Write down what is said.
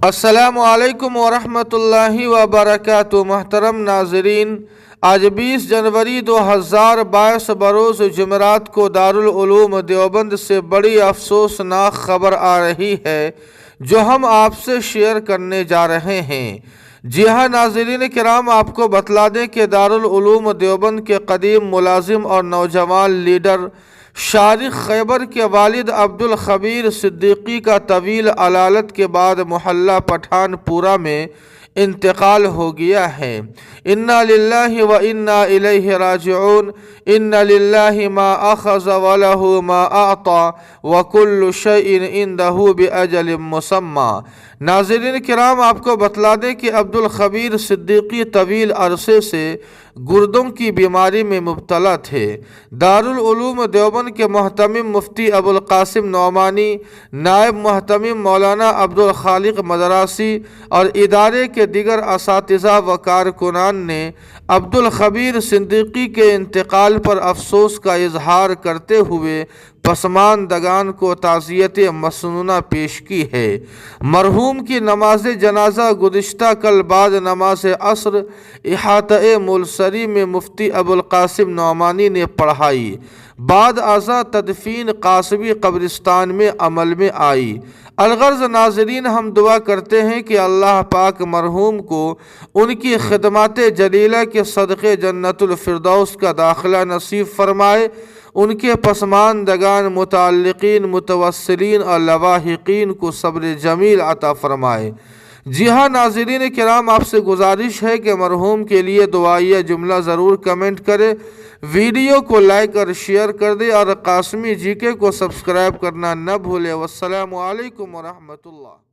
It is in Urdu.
السلام علیکم ورحمۃ اللہ وبرکاتہ۔ محترم ناظرین، آج 20 جنوری 2022 بروز جمعرات کو دارالعلوم دیوبند سے بڑی افسوسناک خبر آ رہی ہے جو ہم آپ سے شیئر کرنے جا رہے ہیں۔ جی ہاں ناظرین کرام، آپ کو بتلا دیں کہ دارالعلوم دیوبند کے قدیم ملازم اور نوجوان لیڈر شارق خیبر کے والد عبدالخبیر صدیقی کا طویل علالت کے بعد محلہ پٹھان پورہ میں انتقال ہو گیا ہے۔ انا للہ و انا الیہ راجعون۔ ان للہ ما اخذ ولہ ما اعطا وکل شیء عندہ باجل مسمی۔ ناظرین کرام، آپ کو بتلا دیں کہ عبدالخبیر صدیقی طویل عرصے سے گردوں کی بیماری میں مبتلا تھے۔ دارالعلوم دیوبند کے محتمم مفتی ابوالقاسم نعمانی، نائب محتمم مولانا عبدالخالق مدراسی اور ادارے کے دیگر اساتذہ و کارکنان نے عبدالخبیر صدیقی کے انتقال پر افسوس کا اظہار کرتے ہوئے پسماندگان کو تعزیت مسنونہ پیش کی ہے۔ مرحوم کی نماز جنازہ گزشتہ کل بعد نماز عصر احاطہ مولسری میں مفتی ابوالقاسم نعمانی نے پڑھائی۔ بعد ازاں تدفین قاسمی قبرستان میں عمل میں آئی۔ الغرض ناظرین، ہم دعا کرتے ہیں کہ اللہ پاک مرحوم کو ان کی خدمات جلیلہ کے صدقے جنت الفردوس کا داخلہ نصیب فرمائے، ان کے پسماندگان متعلقین متوسلین اور لواحقین کو صبر جمیل عطا فرمائے۔ جی ہاں ناظرین کرام، آپ سے گزارش ہے کہ مرحوم کے لیے دعائیہ جملہ ضرور کمنٹ کریں، ویڈیو کو لائک اور شیئر کر دیں اور قاسمی جی کے کو سبسکرائب کرنا نہ بھولیں۔ والسلام علیکم ورحمۃ اللہ۔